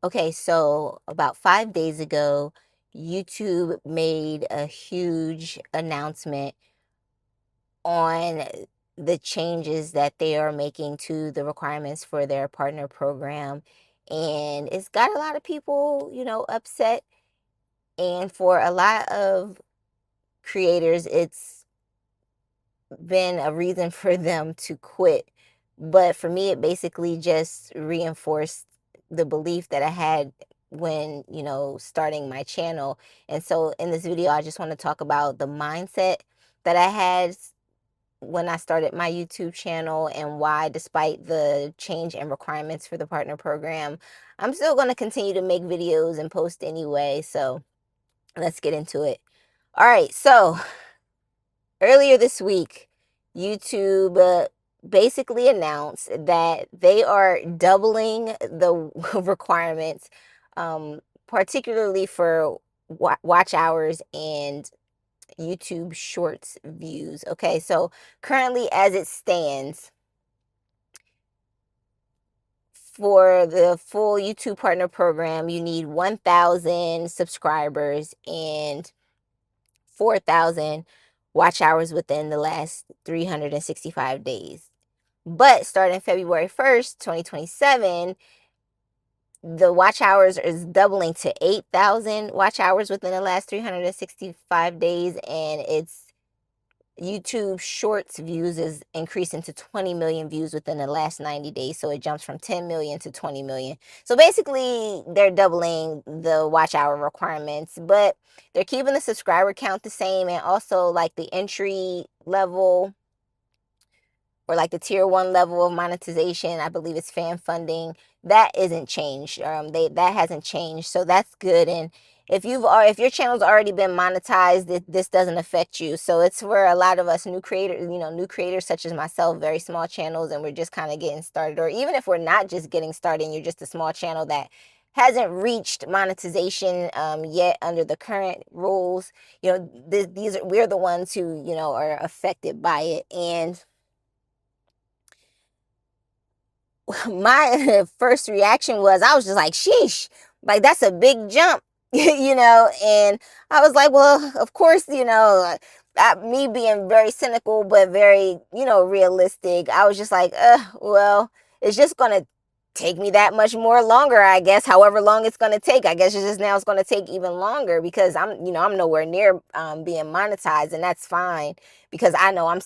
Okay, so about 5 days ago, YouTube made a huge announcement on the changes that they are making to the requirements for their partner program. And it's got a lot of people, upset. And for a lot of creators, it's been a reason for them to quit. But for me, it basically just reinforced the belief that I had when, starting my channel. And so in this video, I just want to talk about the mindset that I had when I started my YouTube channel and why, despite the change in requirements for the partner program, I'm still going to continue to make videos and post anyway. So let's get into it. All right. So earlier this week, YouTube basically announced that they are doubling the requirements, particularly for watch hours and YouTube Shorts views. Okay, so currently, as it stands, for the full YouTube Partner Program, you need 1,000 subscribers and 4,000 watch hours within the last 365 days. But starting February 1st, 2027, the watch hours is doubling to 8,000 watch hours within the last 365 days, and it's YouTube Shorts views is increasing to 20 million views within the last 90 days. So it jumps from 10 million to 20 million. So basically, they're doubling the watch hour requirements, but they're keeping the subscriber count the same, and also like the entry level or like the tier 1 level of monetization, I believe it's fan funding, that isn't changed. That hasn't changed, so that's good. And if your channel's already been monetized, this doesn't affect you. So it's for a lot of us new creators, new creators such as myself, very small channels, and we're just kind of getting started. Or even if we're not just getting started and you're just a small channel that hasn't reached monetization yet under the current rules, we're the ones who are affected by it. And my first reaction was, I was just like, sheesh, like that's a big jump, and I was like, well, of course, me being very cynical, but very, realistic. I was just like, well, it's just going to take me that much more longer, I guess, however long it's going to take. I guess it's going to take even longer because I'm nowhere near being monetized, and that's fine because I know I'm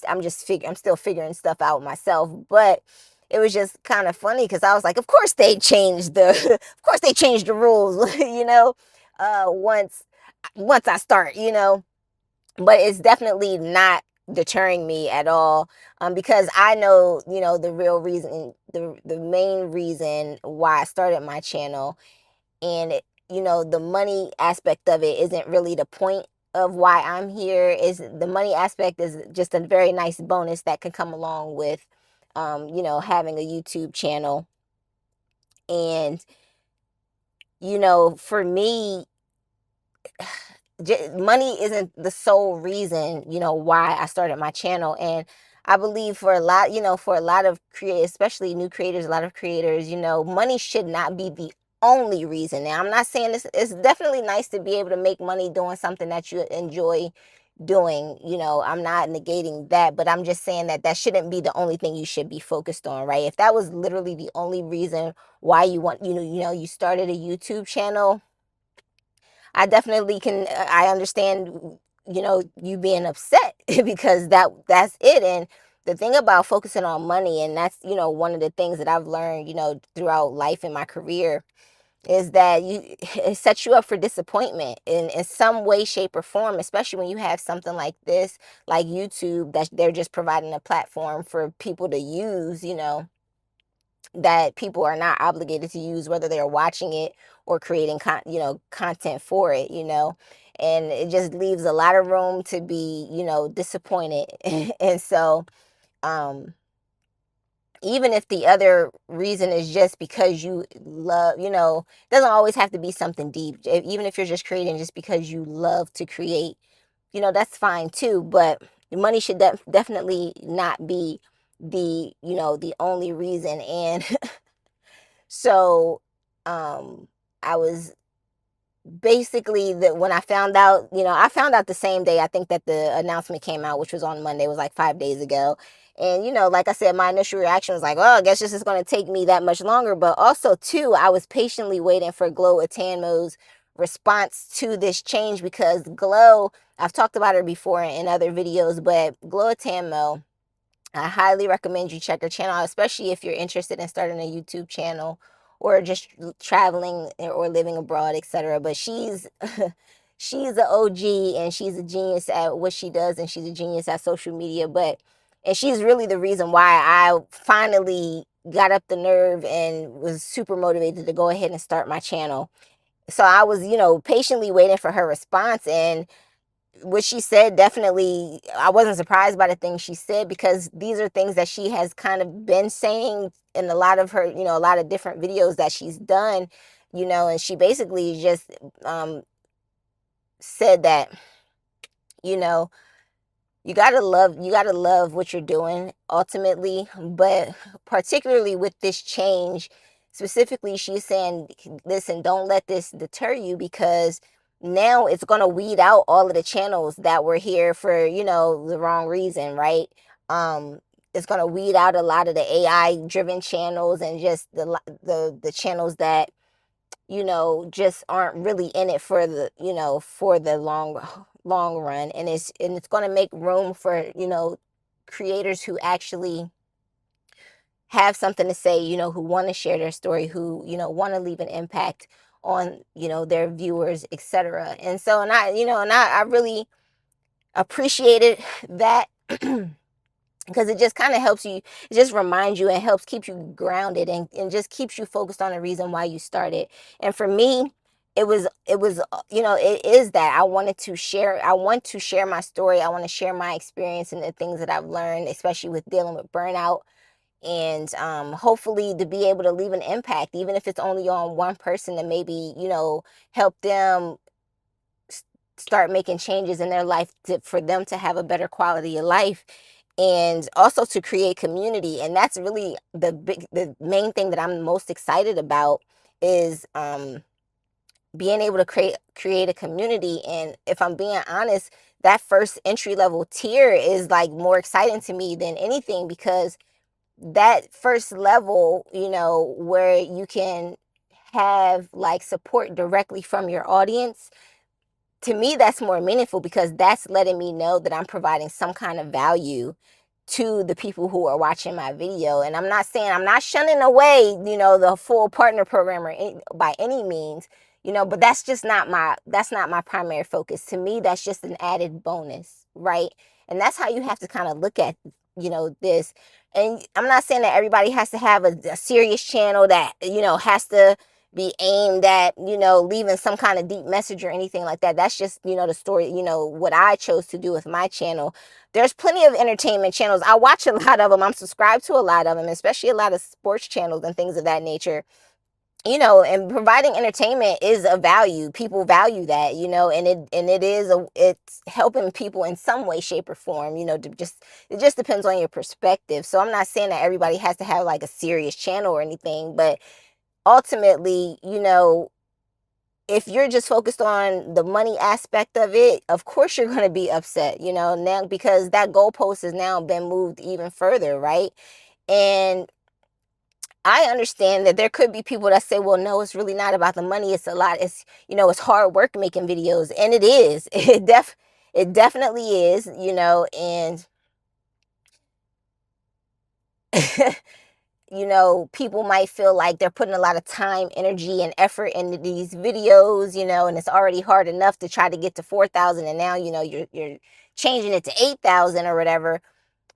still figuring stuff out myself. But it was just kind of funny because I was like, of course they changed of course they changed the rules, once I start, but it's definitely not deterring me at all, because I know, the real reason, the main reason why I started my channel. And the money aspect of it isn't really the point of why I'm here. Is the money aspect is just a very nice bonus that can come along with having a YouTube channel. And for me, money isn't the sole reason, why I started my channel. And I believe for a lot, for a lot of creators, especially new creators, a lot of creators, money should not be the only reason. Now, I'm not saying this, it's definitely nice to be able to make money doing something that you enjoy doing. I'm not negating that, but I'm just saying that shouldn't be the only thing you should be focused on, right? If that was literally the only reason why you started a YouTube channel, I definitely I understand, you being upset because that's it. And the thing about focusing on money, and that's, one of the things that I've learned, throughout life and my career, is that it sets you up for disappointment in some way, shape, or form, especially when you have something like this, like YouTube, that they're just providing a platform for people to use, that people are not obligated to use, whether they're watching it or creating content for it, and it just leaves a lot of room to be, disappointed. And so, um even if the other reason is just because you love, doesn't always have to be something deep. Even if you're just creating just because you love to create, that's fine too. But money should definitely not be the only reason. And so, um I was basically, that when I found out, I found out the same day, I think, that the announcement came out, which was on Monday. It was like 5 days ago. And, like I said, my initial reaction was like, oh, I guess this is going to take me that much longer. But also, too, I was patiently waiting for Glow Atanmo's response to this change, because Glow, I've talked about her before in other videos, but Glow Atanmo, I highly recommend you check her channel, especially if you're interested in starting a YouTube channel or just traveling or living abroad, etc. But she's she's an OG, and she's a genius at what she does, and she's a genius at social media. And she's really the reason why I finally got up the nerve and was super motivated to go ahead and start my channel. So I was, patiently waiting for her response, and what she said, definitely, I wasn't surprised by the things she said, because these are things that she has kind of been saying in a lot of her, a lot of different videos that she's done, and she basically just said that, you know you gotta love what you're doing ultimately. But particularly with this change specifically, she's saying, listen, don't let this deter you, because now it's going to weed out all of the channels that were here for, the wrong reason, right? It's going to weed out a lot of the AI driven channels, and just the channels that, just aren't really in it for the, for the long run. And it's going to make room for, creators who actually have something to say, who want to share their story, who, want to leave an impact on, their viewers, etc. And so, I really appreciated that. Because it just kind of helps you, it just reminds you and helps keep you grounded, and just keeps you focused on the reason why you started. And for me, it was it is that I want to share my story. I want to share my experience and the things that I've learned, especially with dealing with burnout. And hopefully to be able to leave an impact, even if it's only on one person, to maybe, help them start making changes in their life, for them to have a better quality of life, and also to create community. And that's really the main thing that I'm most excited about, is being able to create a community. And if I'm being honest, that first entry level tier is like more exciting to me than anything, because that first level, where you can have like support directly from your audience, to me, that's more meaningful, because that's letting me know that I'm providing some kind of value to the people who are watching my video. And I'm not saying, I'm not shunning away, the full partner program by any means, but that's not my primary focus. To me, that's just an added bonus, right? And that's how you have to kind of look at, this. And I'm not saying that everybody has to have a serious channel that, has to be aimed at, leaving some kind of deep message or anything like that. That's just, the story, what I chose to do with my channel. There's plenty of entertainment channels. I watch a lot of them. I'm subscribed to a lot of them, especially a lot of sports channels and things of that nature. And providing entertainment is a value. People value that, it's helping people in some way, shape, or form, it just depends on your perspective. So I'm not saying that everybody has to have like a serious channel or anything, but ultimately, if you're just focused on the money aspect of it, of course you're going to be upset, now, because that goalpost has now been moved even further, right? And I understand that there could be people that say, well, no, it's really not about the money. It's a lot. It's, it's hard work making videos. And it is. It definitely is, and people might feel like they're putting a lot of time, energy, and effort into these videos, and it's already hard enough to try to get to 4,000, and now, you're changing it to 8,000 or whatever.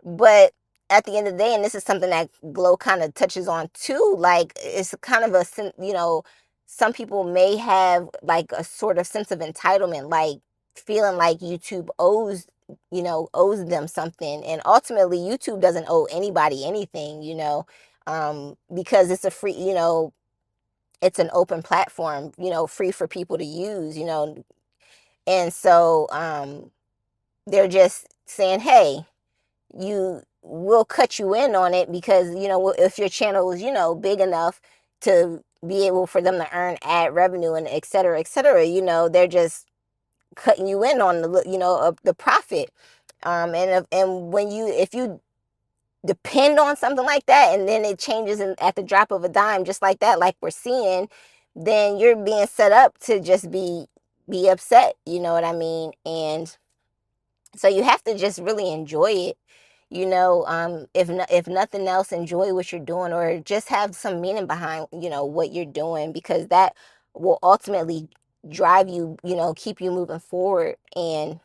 But at the end of the day, and this is something that Glow kind of touches on too, like, it's kind of some people may have like a sort of sense of entitlement, like feeling like YouTube owes them something. And ultimately, YouTube doesn't owe anybody anything, because it's a free, it's an open platform, free for people to use, and so they're just saying, hey, you will cut you in on it, because if your channel is big enough to be able for them to earn ad revenue and et cetera, et cetera. You know, they're just cutting you in on the, you know, of the profit. And when you, if you depend on something like that and then it changes at the drop of a dime, just like that, like we're seeing, then you're being set up to just be upset. You know what I mean? And so you have to just really enjoy it. You know, if nothing else, enjoy what you're doing, or just have some meaning behind, you know, what you're doing, because that will ultimately drive you, you know, keep you moving forward, and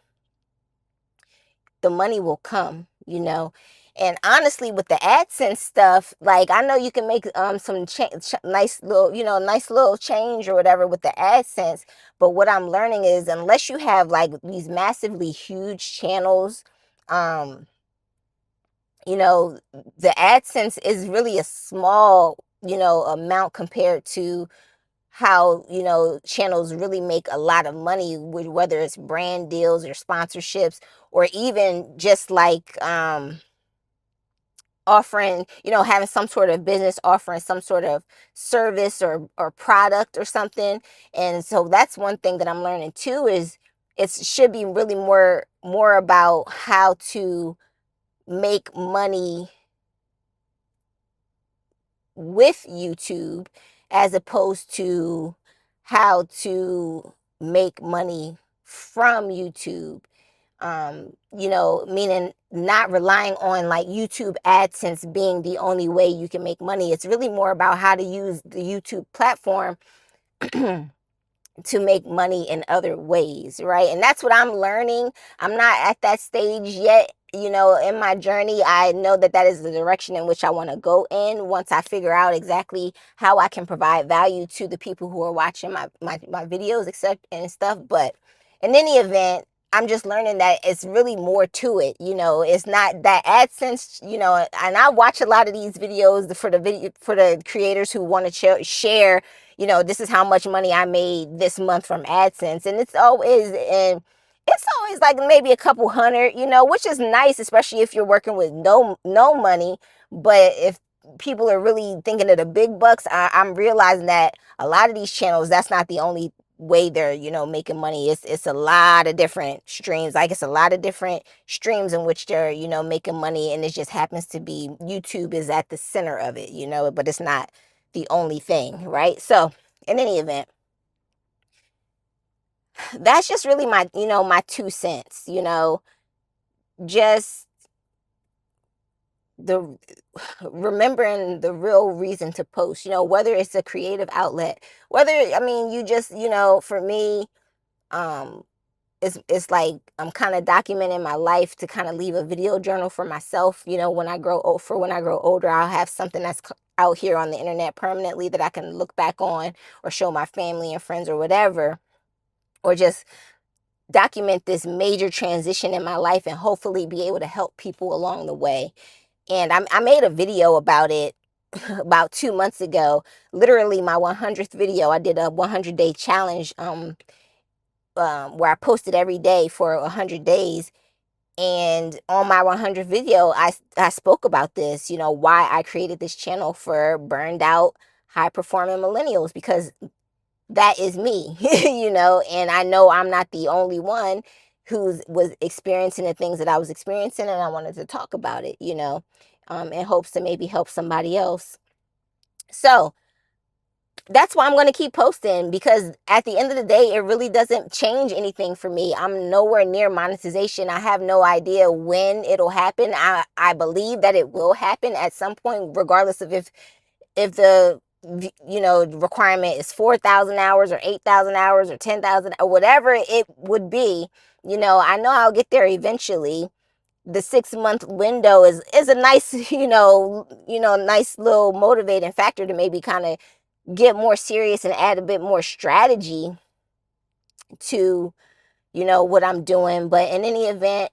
the money will come, you know. And honestly, with the AdSense stuff, like, I know you can make some nice little, you know, nice little change or whatever with the AdSense, but what I'm learning is, unless you have like these massively huge channels, um you know, the AdSense is really a small, you know, amount compared to how, you know, channels really make a lot of money with, whether it's brand deals or sponsorships, or even just like offering, you know, having some sort of business, offering some sort of service or product or something. And so that's one thing that I'm learning too, is it should be really more about how to make money with YouTube, as opposed to how to make money from YouTube. You know, meaning not relying on like YouTube AdSense being the only way you can make money. It's really more about how to use the YouTube platform to make money in other ways, right? And that's what I'm learning. I'm not at that stage yet, you know, in my journey. I know that that is the direction in which I want to go in, once I figure out exactly how I can provide value to the people who are watching my videos, except and stuff. But in any event, I'm just learning that it's really more to it. You know, it's not that AdSense, you know. And I watch a lot of these videos for the creators who want to share, you know, this is how much money I made this month from AdSense. And it's always like maybe a couple hundred, you know, which is nice, especially if you're working with no money. But if people are really thinking of the big bucks, I'm realizing that a lot of these channels, that's not the only way they're, you know, making money. It's a lot of different streams. Like, it's a lot of different streams in which they're, you know, making money, and it just happens to be YouTube is at the center of it, you know, but it's not the only thing, right? So in any event, that's just really my, you know, my 2 cents, you know, just the remembering the real reason to post, you know, whether it's a creative outlet, whether, I mean, you just, you know, for me, um, it's like I'm kind of documenting my life to kind of leave a video journal for myself. You know, when I grow older, I'll have something that's out here on the internet permanently that I can look back on, or show my family and friends or whatever, or just document this major transition in my life and hopefully be able to help people along the way. And I made a video about it about 2 months ago. Literally my 100th video. I did a 100-day challenge where I posted every day for 100 days. And on my 100th video, I spoke about this, you know, why I created this channel for burned out, high performing millennials, because that is me, you know, and I know I'm not the only one who was experiencing the things that I was experiencing, and I wanted to talk about it, you know, in hopes to maybe help somebody else. So that's why I'm going to keep posting, because at the end of the day, it really doesn't change anything for me. I'm nowhere near monetization. I have no idea when it'll happen. I believe that it will happen at some point, regardless of if the, you know, requirement is 4,000 hours or 8,000 hours or 10,000 or whatever it would be. You know, I know I'll get there eventually. The 6-month window is a nice, nice little motivating factor to maybe kind of get more serious and add a bit more strategy to, you know, what I'm doing. But in any event,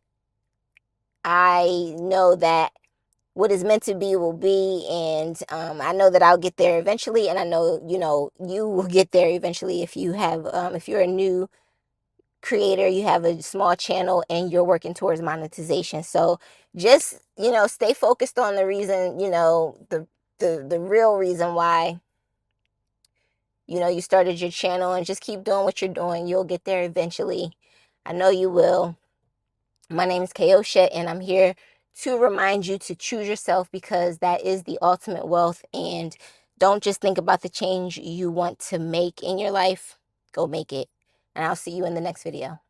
I know that what is meant to be will be, and I know that I'll get there eventually, and I know, you know, you will get there eventually if you have if you're a new creator, you have a small channel, and you're working towards monetization. So just, you know, stay focused on the reason, you know, the real reason why you started your channel, and just keep doing what you're doing. You'll get there eventually. I know you will. My name is Kayosha, and I'm here to remind you to choose yourself, because that is the ultimate wealth. And don't just think about the change you want to make in your life. Go make it. And I'll see you in the next video.